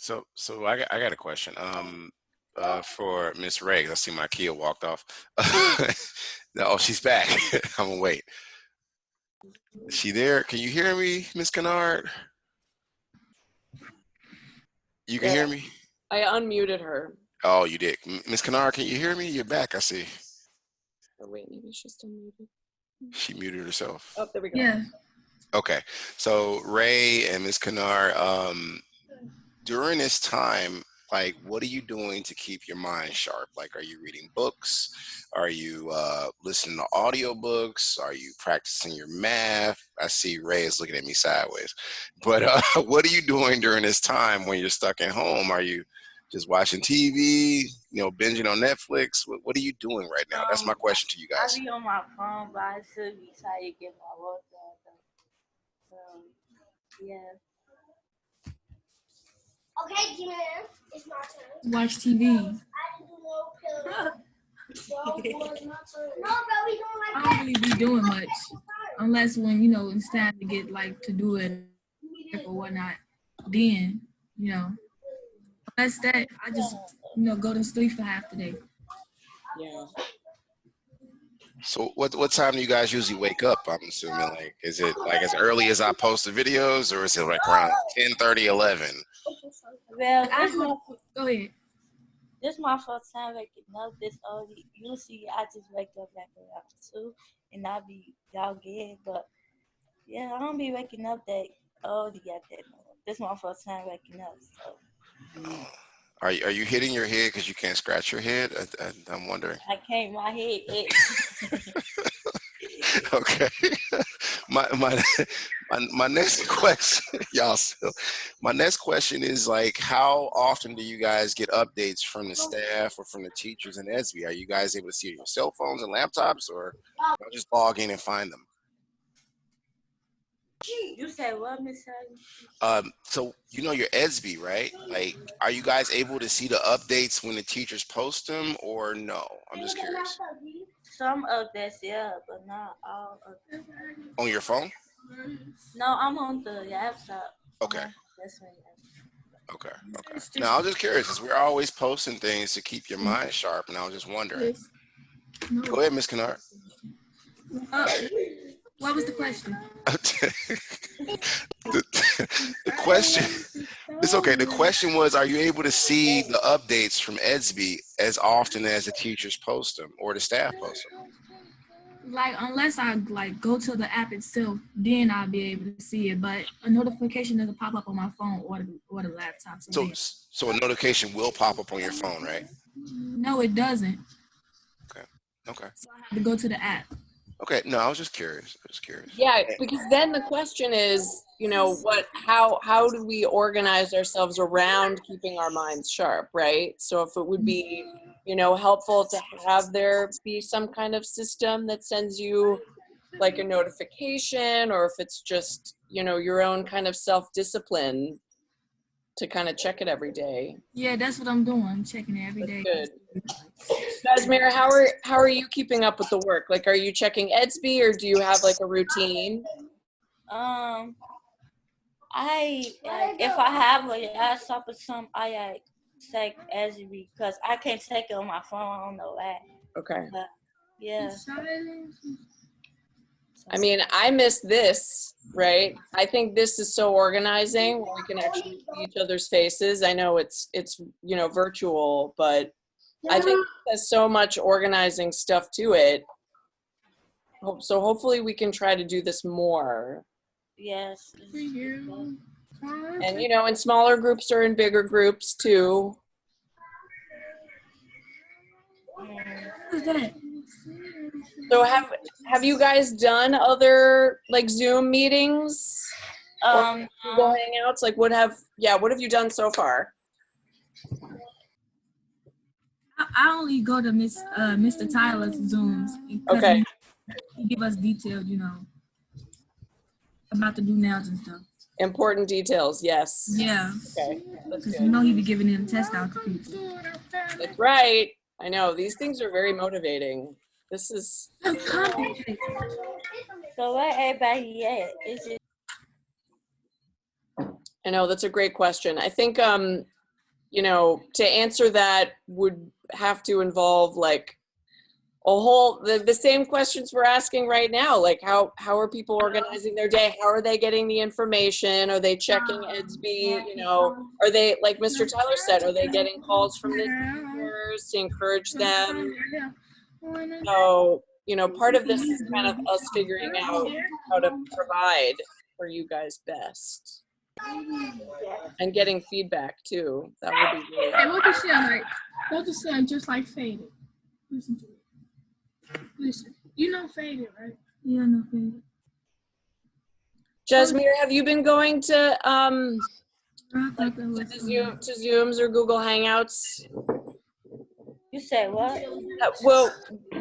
I got a question. For Miss Ray, 'cause I see my Kia walked off. Oh, she's back. I'm gonna wait. Is she there? Can you hear me, Miss Kennard? You can hear me? I unmuted her. Oh, you did. Miss Kennard, can you hear me? You're back, I see. Oh, wait, maybe she's still muted. She muted herself. Oh, there we go. Yeah. Okay. So Ray and Miss Kennard, during this time, like, what are you doing to keep your mind sharp? Like, are you reading books? Are you listening to audiobooks? Are you practicing your math? I see Ray is looking at me sideways. But what are you doing during this time when you're stuck at home? Are you just watching TV, binging on Netflix? What are you doing right now? That's my question to you guys. I be on my phone, but I should be trying to get my work done. Yeah. Okay, Gina, it's my turn. Watch TV. I didn't do no pillow. No, it was my turn. No, bro, we doing like I don't really be doing much, unless when it's time to get to do it or whatnot. Then unless that, I just go to sleep for half the day. Yeah. So what time do you guys usually wake up? I'm assuming, like, is it like as early as I post the videos, or is it like around 10:30, 11? Well, Go ahead. this my first time waking up this early. Usually I just wake up like around 2 and I be jogging, but yeah, I don't be waking up that early at that moment. This my first time waking up, so. Are you hitting your head because you can't scratch your head? I'm wondering. I can't, my head itch. Okay. My next question, y'all. So my next question is, like, how often do you guys get updates from the staff or from the teachers in ESB? Are you guys able to see your cell phones and laptops, or just log in and find them? You said what, Miss So your ESB, right? Like, are you guys able to see the updates when the teachers post them, or no? I'm just curious. Some updates, yeah, but not all of them. On your phone? No, I'm on the laptop. Okay. That's right. Okay. Now, I was just curious, because we're always posting things to keep your mind sharp, and I was just wondering. Go ahead, Miss Kennard. What was the question? the question, it's okay. The question was, are you able to see the updates from ESB as often as the teachers post them or the staff post them? Like, unless I go to the app itself, then I'll be able to see it. But a notification doesn't pop up on my phone or the laptop. So a notification will pop up on your phone, right? No, it doesn't. Okay. So I have to go to the app. Okay, no, I was just curious. Yeah, because then the question is, how do we organize ourselves around keeping our minds sharp, right? So if it would be, helpful to have there be some kind of system that sends you like a notification, or if it's just, your own kind of self-discipline to kind of check it every day. Yeah, that's what I'm doing. I'm checking it every day. Good. Jasmine, how are you keeping up with the work? Like, are you checking EDSB, or do you have like a routine? If I have a laptop or something, I check EDSB because I can't check it on my phone. I don't know that. Okay. But, yeah. I mean, I miss this, right? I think this is so organizing when we can actually see each other's faces. I know it's virtual, but I think there's so much organizing stuff to it. So hopefully we can try to do this more. Yes. And in smaller groups or in bigger groups too. Who's that? So have you guys done other like Zoom meetings? Or Google Hangouts? Like what have you done so far? I only go to Mr. Tyler's Zooms. Okay. He give us detailed, about the do nows and stuff. Important details, yes. Yeah. Okay. Because he be giving them tests out to people. That's right. I know these things are very motivating. This is. So where everybody at? Is it? I know that's a great question. I think, you know, to answer that would have to involve like a whole, the same questions we're asking right now. Like how are people organizing their day? How are they getting the information? Are they checking Edsby? You know, are they, like Mr. Tyler said, are they getting calls from the neighbors to encourage them? So, you know, part of this is kind of us figuring out how to provide for you guys best. And getting feedback too. That would be really Hey, what does sound like? What does sound just like Faded? Listen to it. Listen. You know Faded, right? Yeah, I know Faded. Jasmine, have you been going to I like thought that was to Zooms or Google Hangouts? You said what? Well,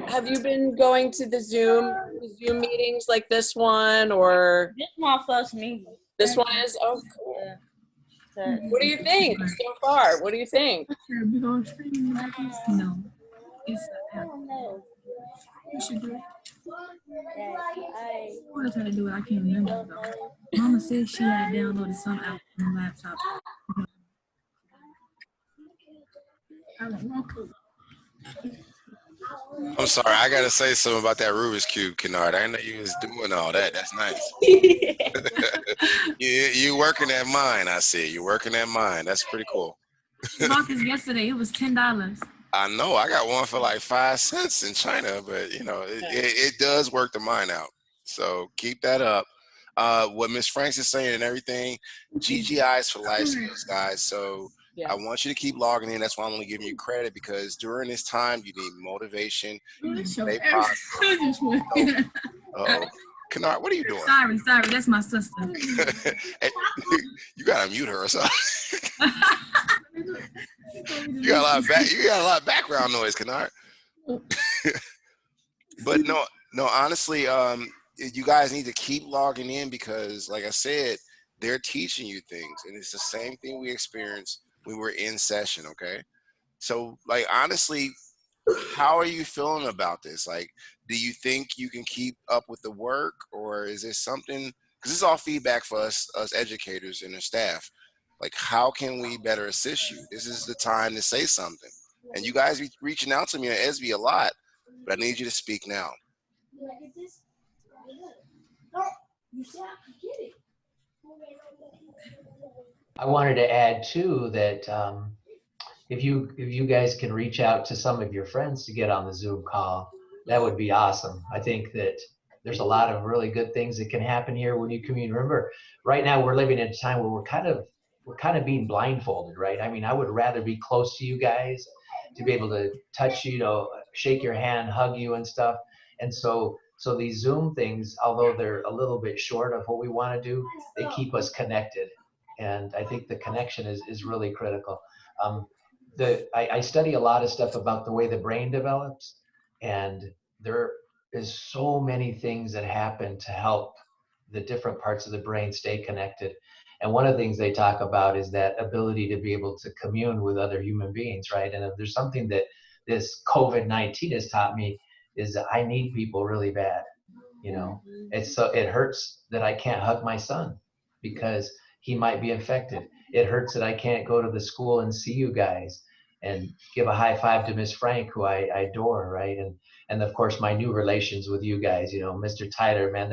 have you been going to the Zoom meetings like this one, or This my first meeting. this one is? Oh, cool. Yeah. So, What do you think so far? What do you think? No, it's I don't know. you should do it. Yeah, What else had to do it? I can't remember though. Mama said she had downloaded some app on the laptop. I don't know. I'm sorry, I gotta say something about that Rubik's Cube, Kennard. I didn't know you was doing all that. That's nice. You working that mind, I see. You working that mind. That's pretty cool. I bought this yesterday. It was $10. I know. I got one for like 5 cents in China, but you know, it does work the mind out. So keep that up. What Miss Franks is saying and everything, GGI is for life skills, guys. So I want you to keep logging in. That's why I'm only giving you credit, because during this time you need motivation. You need to stay positive. Uh-oh. Kennard, what are you doing? Sorry, that's my sister. Hey, you gotta mute her or something. You got a lot of background noise, Kennard. But no, honestly, you guys need to keep logging in, because like I said, they're teaching you things, and it's the same thing we experienced when we were in session. Okay, so like honestly, how are you feeling about this? Like, do you think you can keep up with the work, or is there something, because this is all feedback for us educators and the staff, like how can we better assist you? This is the time to say something. And you guys be reaching out to me on Esby a lot, but I need you to speak now. I wanted to add too that if you guys can reach out to some of your friends to get on the Zoom call, that would be awesome. I think that there's a lot of really good things that can happen here when you commune. Remember, right now we're living in a time where we're kind of being blindfolded, right? I mean, I would rather be close to you guys, to be able to touch you, shake your hand, hug you and stuff. And so these Zoom things, although they're a little bit short of what we want to do, they keep us connected. And I think the connection is really critical. I study a lot of stuff about the way the brain develops, and there is so many things that happen to help the different parts of the brain stay connected. And one of the things they talk about is that ability to be able to commune with other human beings, right? And if there's something that this COVID-19 has taught me, is that I need people really bad. You know, it hurts that I can't hug my son because he might be infected. It hurts that I can't go to the school and see you guys and give a high five to Miss Frank, who I adore, right? And of course my new relations with you guys, Mr. Tyler, man,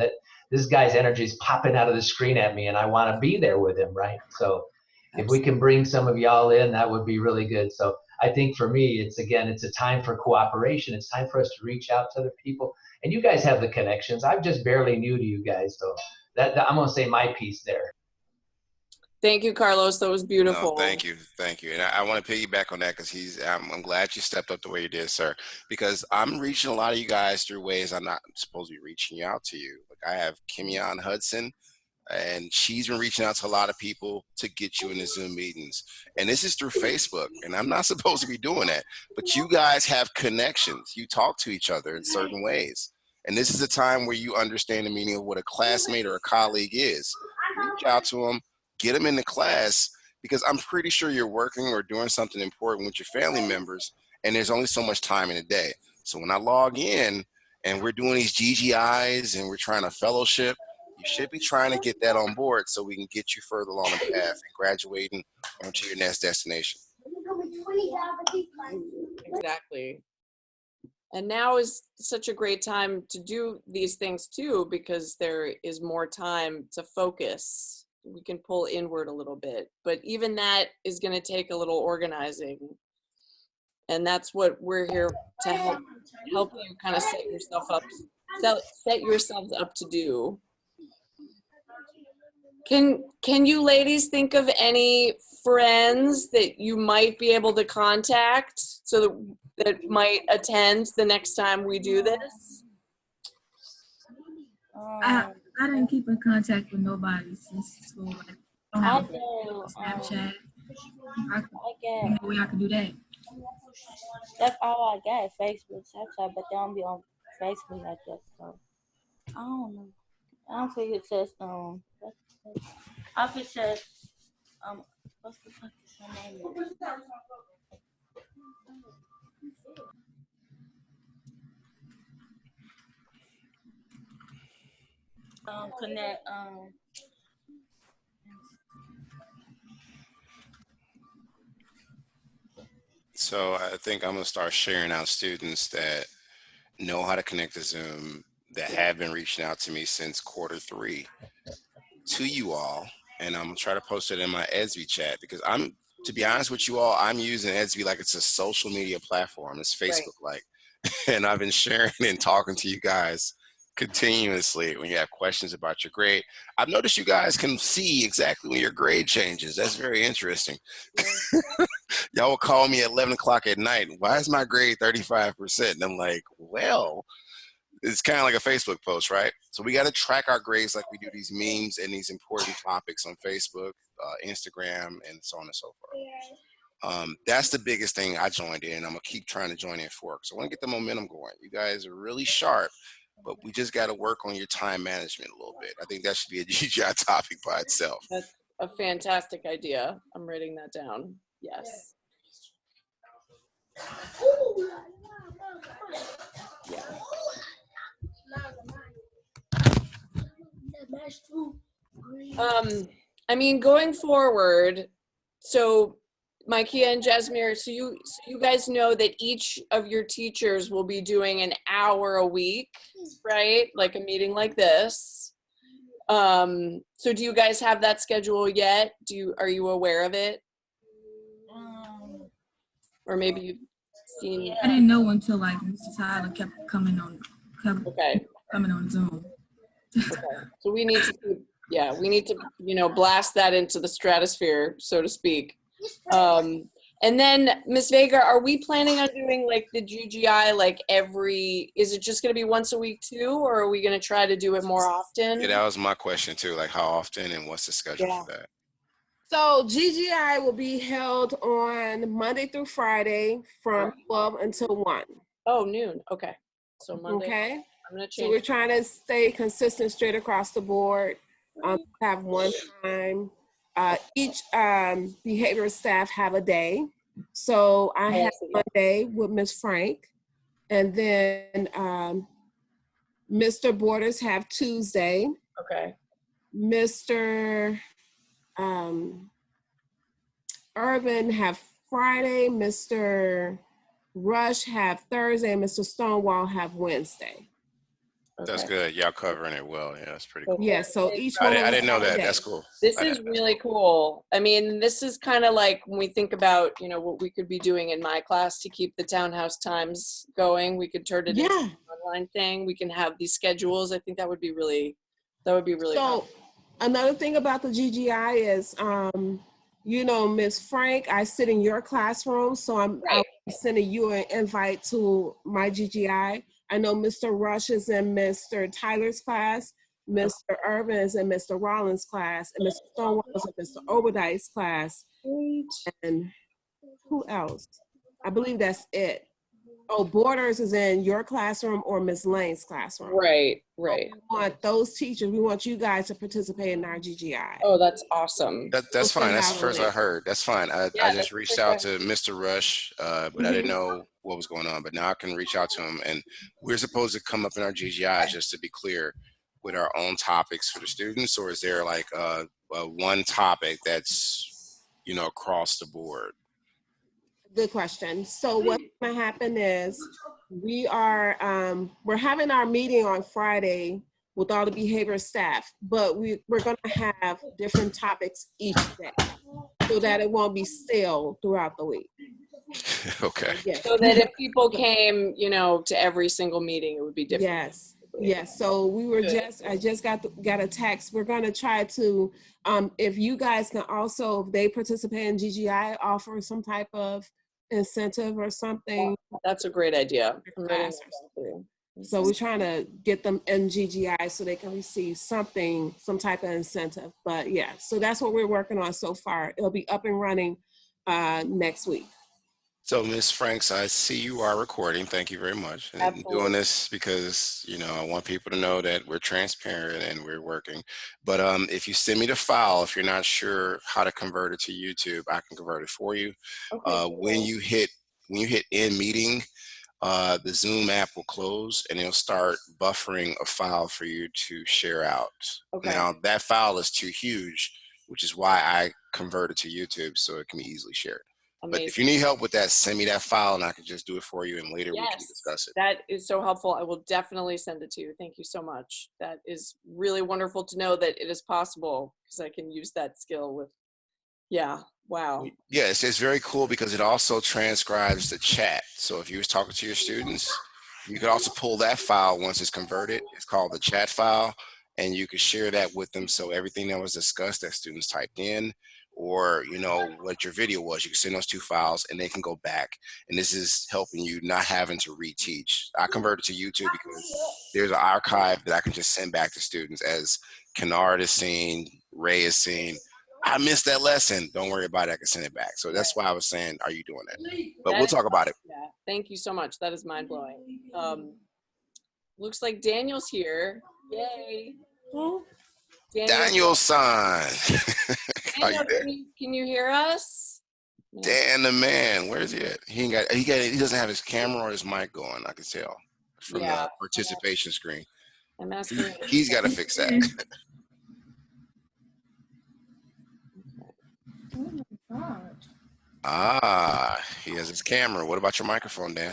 this guy's energy is popping out of the screen at me, and I want to be there with him, right? So if we can bring some of y'all in, that would be really good. So I think for me, it's a time for cooperation. It's time for us to reach out to other people. And you guys have the connections. I'm just barely new to you guys, so that I'm gonna say my piece there. Thank you, Carlos. That was beautiful. No, thank you. And I want to piggyback on that, because I'm glad you stepped up the way you did, sir. Because I'm reaching a lot of you guys through ways I'm not supposed to be reaching out to you. Like I have Kimyon Hudson, and she's been reaching out to a lot of people to get you in the Zoom meetings. And this is through Facebook, and I'm not supposed to be doing that. But you guys have connections. You talk to each other in certain ways. And this is a time where you understand the meaning of what a classmate or a colleague is. Reach out to them, get them in the class, because I'm pretty sure you're working or doing something important with your family members, and there's only so much time in a day. So when I log in and we're doing these GGIs and we're trying to fellowship, You should be trying to get that on board so we can get you further along the path and graduating onto your next destination. Exactly. And now is such a great time to do these things too, because there is more time to focus. We can pull inward a little bit, but even that is going to take a little organizing. And that's what we're here to help you kind of set yourselves up to do. Can you ladies think of any friends that you might be able to contact so that might attend the next time we do this? I didn't keep in contact with nobody since school. Like, I I don't have do. Snapchat. I I know where I can do that. That's all I got. Facebook, Snapchat, but they don't be on Facebook like that. So I don't know. I don't think it says I think it says what's the fuck is her name? Connect So I think I'm gonna start sharing out students that know how to connect to Zoom, that have been reaching out to me since Q3 to you all, and I'm gonna try to post it in my EDSB chat, because to be honest with you all, I'm using EDSB like it's a social media platform. It's Facebook like, and I've been sharing and talking to you guys continuously when you have questions about your grade. I've noticed you guys can see exactly when your grade changes. That's very interesting. Y'all will call me at 11 o'clock at night. Why is my grade 35%? And I'm like, well, it's kind of like a Facebook post, right? So we got to track our grades like we do these memes and these important topics on Facebook, Instagram, and so on and so forth. That's the biggest thing I joined in. I'm going to keep trying to join in for, because I want to get the momentum going. You guys are really sharp, but we just got to work on your time management a little bit. I think that should be a GGI topic by itself. That's a fantastic idea. I'm writing that down. Yes. Yeah. I mean, going forward, so Micaiah and Jasmine, so you guys know that each of your teachers will be doing an hour a week, right? Like a meeting like this. So do you guys have that schedule yet? Are you aware of it? Or maybe you've seen. I didn't know until like Mr. Tyler kept coming on Zoom. Okay. So we need to, blast that into the stratosphere, so to speak. And then Ms. Vega, are we planning on doing like the GGI like is it just going to be once a week too, or are we going to try to do it more often? Yeah, that was my question too. Like, how often and what's the schedule for that? So GGI will be held on Monday through Friday from 12 until 1. Oh, noon. Okay. So Monday. Okay. I'm going to change. So we're trying to stay consistent straight across the board. Have one time. Each behavior staff have a day. So I have Monday with Ms. Frank. And then Mr. Borders have Tuesday. Okay. Mr. Urban have Friday, Mr. Rush have Thursday, and Mr. Stonewall have Wednesday. Okay. That's good. Y'all covering it well. Yeah, that's pretty cool. Yeah, so each one I didn't know that. That's cool. This is really cool. I mean, this is kind of like when we think about, what we could be doing in my class to keep the townhouse times going. We could turn it into an online thing. We can have these schedules. I think that would be really so fun. Another thing about the GGI is, Ms. Frank, I sit in your classroom, so I'll be sending you an invite to my GGI. I know Mr. Rush is in Mr. Tyler's class, Mr. Urban is in Mr. Rollins' class, and Mr. Stonewall is in Mr. Obadiah's class. And who else? I believe that's it. Oh, Borders is in your classroom or Ms. Lane's classroom. Right. So we want those teachers, we want you guys to participate in our GGI. Oh, that's awesome. That's fine. That's the first I heard. That's fine. I just reached out to Mr. Rush, but I didn't know what was going on. But now I can reach out to him, and we're supposed to come up in our GGI, just to be clear. with our own topics for the students, or is there like one topic that's, you know, across the board? Good question. So what's going to happen is we're having our meeting on Friday with all the behavior staff, but we're going to have different topics each day so that it won't be stale throughout the week. Okay. Yes. So that if people came, you know, to every single meeting, it would be different. Yes. Yes. So we were I just got a text. We're going to try to, if you guys can also, if they participate in GGI, offer some type of incentive or something. That's a great idea. So we're trying to get them in GGI so they can receive something, some type of incentive. But yeah, so that's what we're working on so far. It'll be up and running next week. So, Ms. Franks, I see you are recording. Thank you very much. And I'm doing this because, you know, I want people to know that we're transparent and we're working. But if you send me the file, if you're not sure how to convert it to YouTube, I can convert it for you. Okay, when you hit end meeting, the Zoom app will close and it'll start buffering a file for you to share out. Okay. Now, that file is too huge, which is why I converted to YouTube so it can be easily shared. Amazing. But if you need help with that, send me that file and I can just do it for you, and later we can discuss it. That is so helpful. I will definitely send it to you. Thank you so much. That is really wonderful to know that it is possible, because I can use that skill with, wow. Yeah, it's very cool because it also transcribes the chat. So if you was talking to your students, you could also pull that file once it's converted. It's called the chat file, and you could share that with them. So everything that was discussed that students typed in, or, you know, what your video was, you can send those two files and they can go back. And this is helping you not having to reteach. I converted to YouTube because there's an archive that I can just send back to students, as Kennard is seeing, Ray is seeing. I missed that lesson. Don't worry about it. I can send it back. So that's why I was saying, are you doing that? But we'll talk about it. Yeah. Thank you so much. That is mind blowing. Looks like Daniel's here. Yay. Daniel's son. Daniel, can you hear us? Dan the man. Where's he at? He doesn't have his camera or his mic going, I can tell from the participation screen. I'm asking. He's got to fix that. Ah, he has his camera. What about your microphone, Dan?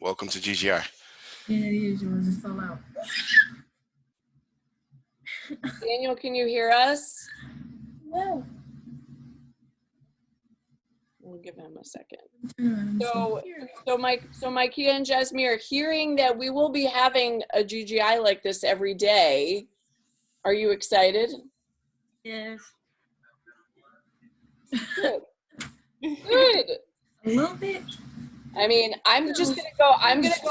Welcome to GGI. Yeah, it is yours. It's so loud. Daniel, can you hear us? No. We'll give him a second. So Micah and Jasmine, hearing that we will be having a GGI like this every day, are you excited? Yes. Good. Good. A little bit. I mean, I'm gonna go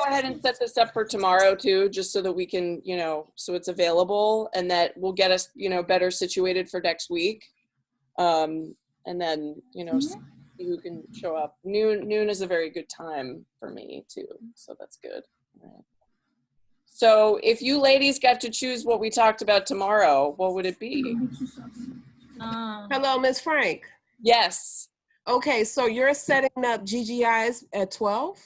ahead and set this up for tomorrow too, just so that we can, you know, so it's available, and that will get us, you know, better situated for next week. And then, you know, see who can show up. Noon is a very good time for me too, so that's good. All right. So if you ladies got to choose what we talked about tomorrow, what would it be? Hello, Ms. Frank. Yes. Okay, so you're setting up GGIs at 12?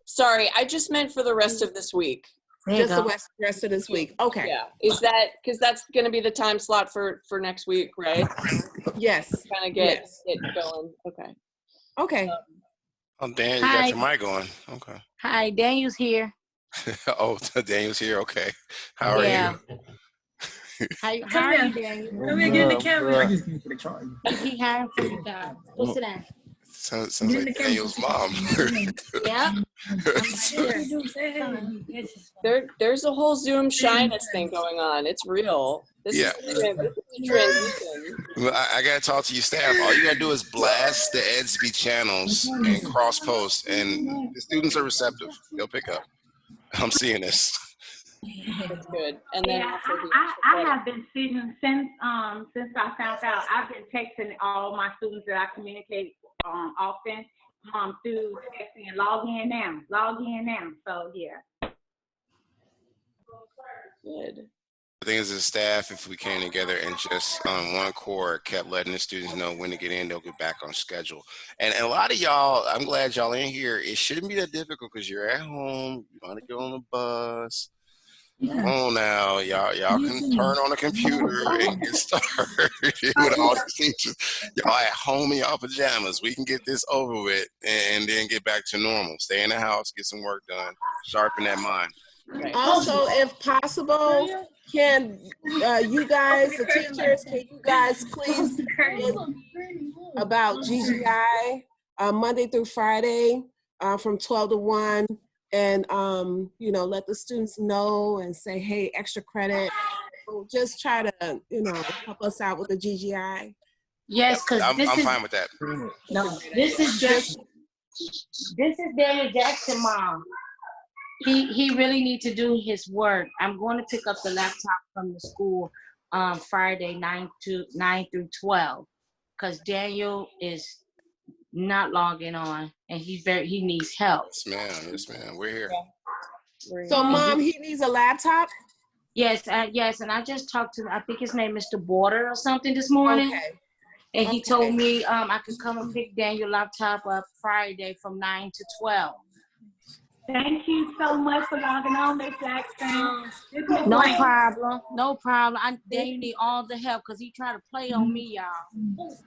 Sorry, I just meant for the rest of this week. Just the rest of this week. Okay. Yeah. Is that, because that's going to be the time slot for next week, right? Yes. Kind of get it going. Okay. Okay. Oh, Dan, you got your mic on. Okay. Hi, Daniel's here. Oh, Daniel's here. Okay. How are you? How are you, Daniel? Come here, get in the camera. He hired for the job. Go sit down. Sounds like Daniel's mom. Yeah. There's a whole Zoom shyness thing going on. It's real. This is a transition. Well, I gotta talk to your staff. All you gotta do is blast the EDSB channels and cross post, and the students are receptive. They'll pick up. I'm seeing this. That's good. And then I have been seeing since I found out. I've been texting all my students that I communicate often through texting and log in now. So yeah. Good. The thing is, as staff, if we came together and just on one cord kept letting the students know when to get in, they'll get back on schedule. And a lot of y'all, I'm glad y'all in here. It shouldn't be that difficult because you're at home. You want to get on the bus. Come on now, y'all can turn on the computer and get started with all the teachers. Y'all at home in y'all pajamas. We can get this over with and then get back to normal. Stay in the house, get some work done, sharpen that mind. Also, if possible, can you guys, the teachers, can you guys please about GGI Monday through Friday from 12 to 1, and you know, let the students know and say, hey, extra credit. So just try to, you know, help us out with the GGI. Yes, because I'm fine with that. No, this is Daniel Jackson, Mom. He really needs to do his work. I'm going to pick up the laptop from the school Friday 9 through 12, because Daniel is not logging on and he needs help. Yes, ma'am. We're here. So, Mom, he needs a laptop? Yes, yes. And I just talked to, I think his name is Mr. Border or something this morning. Okay. And he told me I could come and pick Daniel's laptop up Friday from 9 to 12. Thank you so much for logging on, Miss Jackson. No problem. No problem. Daniel need all the help because he tried to play on me, y'all.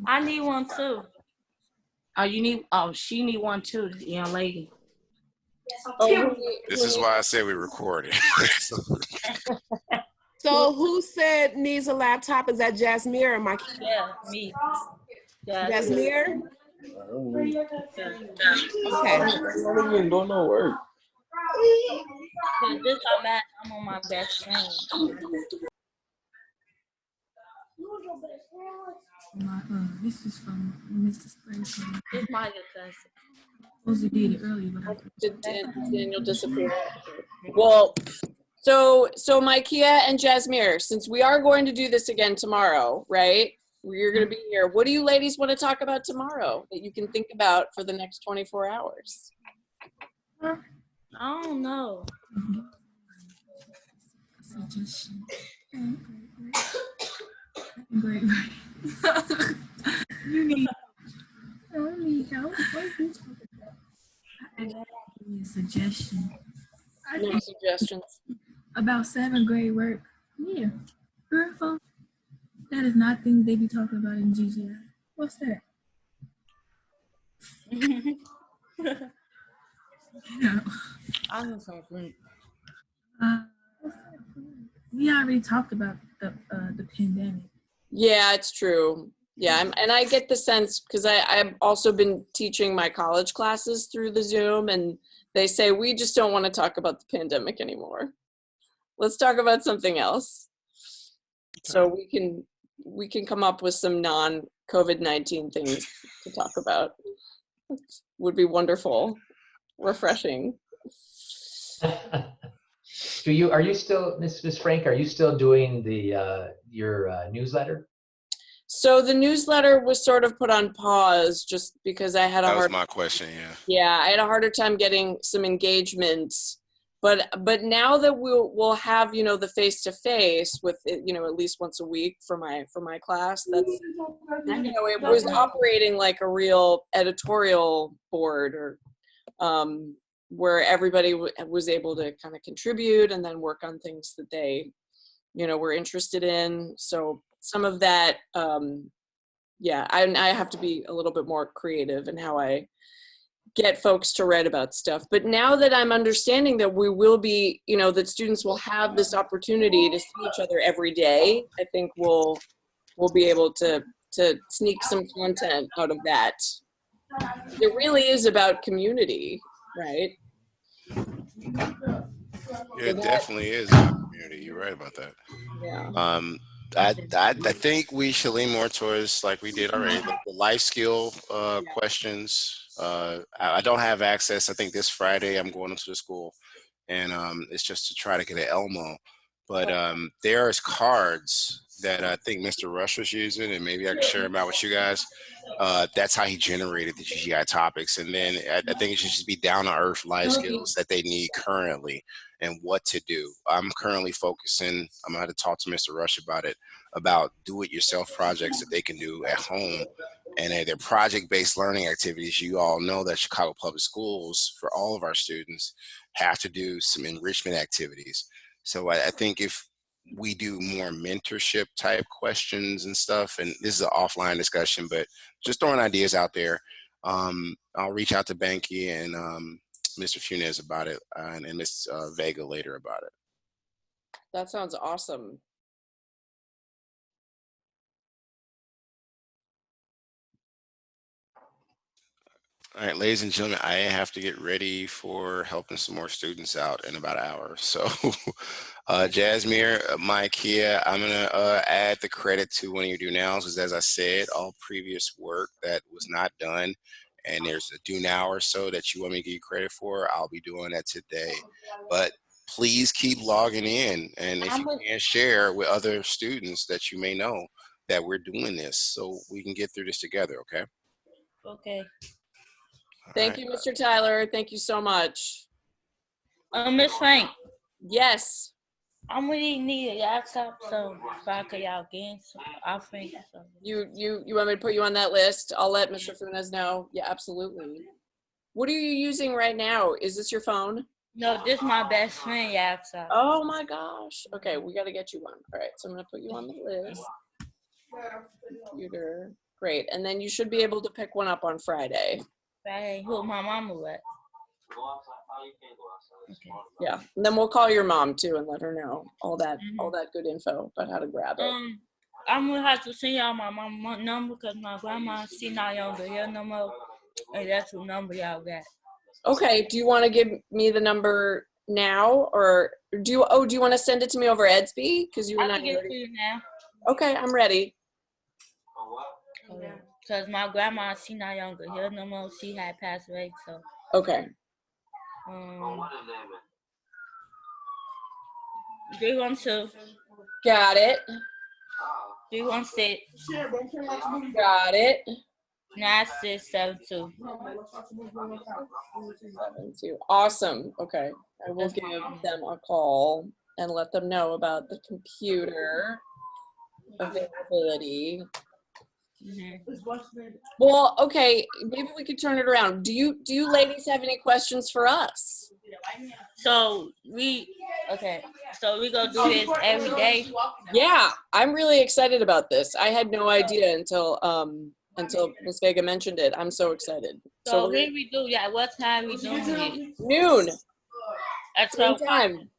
I need one too. She need one too, the young lady. This is why I say we recorded. So who said needs a laptop? Is that Jasmine or Mike? Yeah, me. Jasmine? Okay. I'm not even doing no work. This I'm on my best friend. This is from Mr. Spring. It's my cousin. Supposed to did it earlier, but Did Daniel disappear? Well, so Micaiah and Jasmine, since we are going to do this again tomorrow, right? You're going to be here. What do you ladies want to talk about tomorrow that you can think about for the next 24 hours? I don't know. suggestion. Great. You need help. What are you talking about? I need a suggestion. No suggestions. About 7th grade work. Yeah. Girl, that is not things they be talking about in GGI. What's that? No. I know something. We already talked about the pandemic. Yeah, it's true. Yeah, and I get the sense because I've also been teaching my college classes through the Zoom, and they say we just don't want to talk about the pandemic anymore. Let's talk about something else. So we can come up with some non-COVID-19 things to talk about. Would be wonderful, refreshing. Are you still, Ms. Frank, are you still doing the your newsletter? So the newsletter was sort of put on pause just because I had that was my question, yeah. Yeah, I had a harder time getting some engagement. But now that we'll have, you know, the face-to-face with, you know, at least once a week for my class, that's, you know, it was operating like a real editorial board or where everybody was able to kind of contribute and then work on things that they, you know, were interested in. So some of that, yeah, I have to be a little bit more creative in how I get folks to write about stuff. But now that I'm understanding that we will be, you know, that students will have this opportunity to see each other every day, I think we'll be able to sneak some content out of that. It really is about community, right? Yeah, it definitely is about community. You're right about that. Yeah. I think we should lean more towards, like we did already, the life skill questions. I don't have access. I think this Friday I'm going into the school, and it's just to try to get an Elmo. But there's cards that I think Mr. Rush was using, and maybe I can share them out with you guys. That's how he generated the GGI topics. And then I think it should just be down to earth life skills that they need currently and what to do. I'm currently focusing, I'm going to talk to Mr. Rush about it, about do it yourself projects that they can do at home. And they're project-based learning activities. You all know that Chicago Public Schools, for all of our students, have to do some enrichment activities. So I think if we do more mentorship type questions and stuff, and this is an offline discussion, but just throwing ideas out there. I'll reach out to Banky and Mr. Funes about it, and Ms. Vega later about it. That sounds awesome. All right, ladies and gentlemen, I have to get ready for helping some more students out in about an hour. So, Jasmine, Mike here, I'm going to add the credit to one of your do nows, because as I said, all previous work that was not done, and there's a do now or so that you want me to give you credit for, I'll be doing that today. But please keep logging in, and if you can share with other students that you may know that we're doing this, so we can get through this together, okay? Okay. Thank you, Mr. Tyler. Thank you so much. Miss Frank. Yes. I'm really need a laptop so I could y'all gain some offering. You want me to put you on that list? I'll let Mr. Funes know. Yeah, absolutely. What are you using right now? Is this your phone? No, this is my best friend laptop. Oh my gosh. Okay, we got to get you one. All right, so I'm gonna put you on the list. Computer. Great, and then you should be able to pick one up on Friday. Friday, who my mama at? Okay. Yeah, and then we'll call your mom too and let her know all that good info about how to grab it. I'm gonna have to send y'all my mama number because my grandma she not on the hill no more, and that's the number y'all got. Okay. Do you want to give me the number now, or do you want to send it to me over Edsby? Because you and I can get it to you now. Okay, I'm ready. Okay. Because my grandma, she not on the hill no more. She had passed away, so. Okay. 312. Got it. 316. Got it. 9672. 72. Awesome. Okay. I will give them a call and let them know about the computer availability. Well, okay, maybe we could turn it around. Do you ladies have any questions for us? So we gonna do this every day. Yeah, I'm really excited about this. I had no idea until Ms. Vega mentioned it. I'm so excited. So when we do, yeah, what time we doing it? Noon. At same time.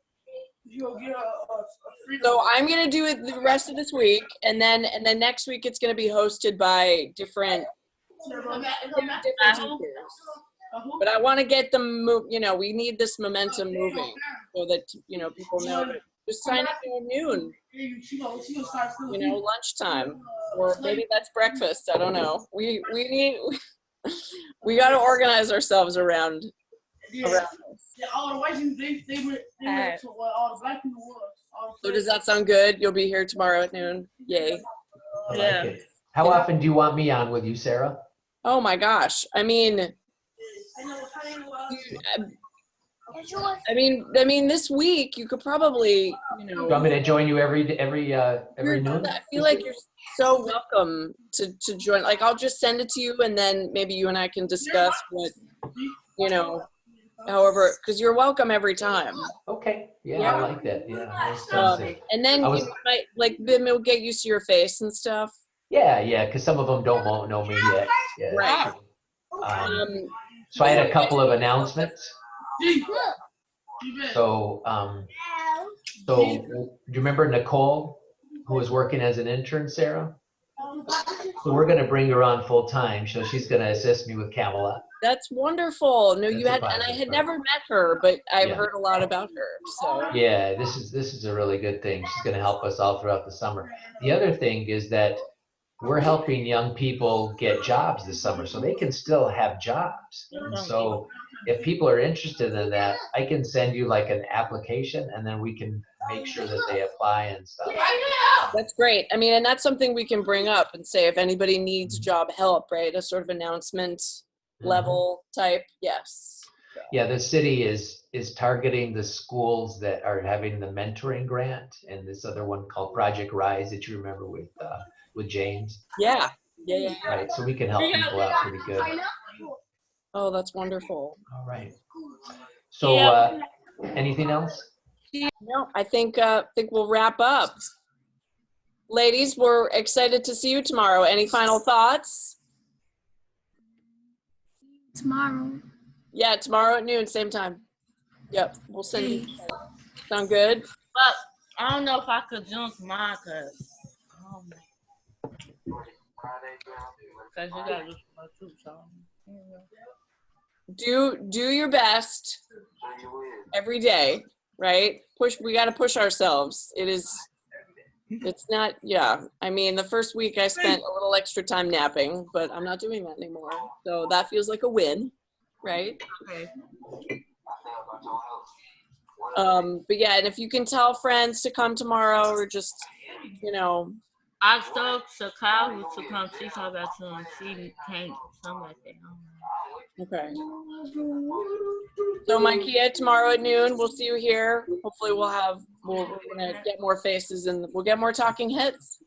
So I'm gonna do it the rest of this week, and then next week it's gonna be hosted by different teachers. But I want to get them we need this momentum moving so that people know that just sign up at noon. Lunchtime, or maybe that's breakfast. I don't know. We got to organize ourselves around. Yeah, all the white people, they went to what all the black people was. So does that sound good? You'll be here tomorrow at noon. Yay. I like it. How often do you want me on with you, Sarah? Oh my gosh. I mean, this week you could probably, You want me to join you every noon? I feel like you're so welcome to join. Like, I'll just send it to you, and then maybe you and I can discuss what, however, because you're welcome every time. Okay. Yeah, I like that. Yeah. And then you might, like, we'll get used to your face and stuff. Yeah, because some of them don't know me yet. Yeah, right. So I had a couple of announcements. So, do you remember Nicole, who was working as an intern, Sarah? So we're going to bring her on full time. So she's going to assist me with Camelot. That's wonderful. No, and I had never met her, but I've heard a lot about her. So yeah, this is a really good thing. She's going to help us all throughout the summer. The other thing is that we're helping young people get jobs this summer, so they can still have jobs. And so if people are interested in that, I can send you like an application, and then we can make sure that they apply and stuff. That's great. I mean, and that's something we can bring up and say if anybody needs job help, right? A sort of announcement level type. Yes. Yeah, the city is targeting the schools that are having the mentoring grant, and this other one called Project Rise that you remember with James. Yeah. Yeah. Right, so we can help people out pretty good. Oh, that's wonderful. All right. So, anything else? No, I think we'll wrap up. Ladies, we're excited to see you tomorrow. Any final thoughts? Tomorrow. Yeah, tomorrow at noon, same time. Yep, we'll send you. Sound good? But I don't know if I could join tomorrow because you got to do something. Do your best every day, right? We got to push ourselves. It's not, yeah. I mean, the first week I spent a little extra time napping, but I'm not doing that anymore. So that feels like a win, right? Okay. But yeah, and if you can tell friends to come tomorrow or just, I told Chicago to come see her about to and she can't come like that. Okay. So Mikea, tomorrow at noon, we'll see you here. Hopefully we're gonna get more faces and we'll get more talking heads.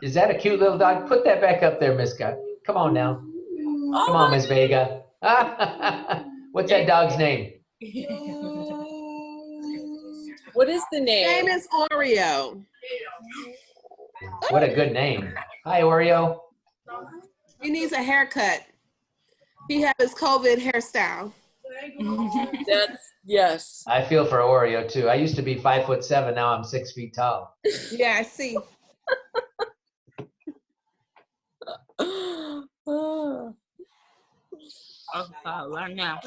Is that a cute little dog? Put that back up there, Miss Scott. Come on now. Come on, Miss Vega. What's that dog's name? What is the name? Name is Oreo. What a good name. Hi, Oreo. He needs a haircut. He had his COVID hairstyle. Yes. I feel for Oreo too. I used to be 5'7", now I'm 6 feet tall. Yeah, I see. Right now.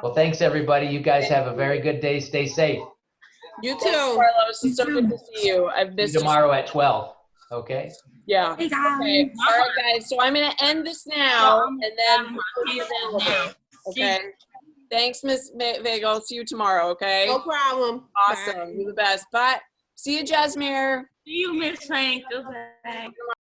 Well, thanks everybody. You guys have a very good day. Stay safe. You too, Carlos. It's so good to see you. I've missed you tomorrow at 12. Okay. Yeah. Hey guys. Okay. All right, guys. So I'm gonna end this now, and then okay. Thanks, Miss Vega. I'll see you tomorrow. Okay. No problem. Awesome. Bye. You're the best. Bye. See you, Jasmine. See you, Miss Frank. Goodbye.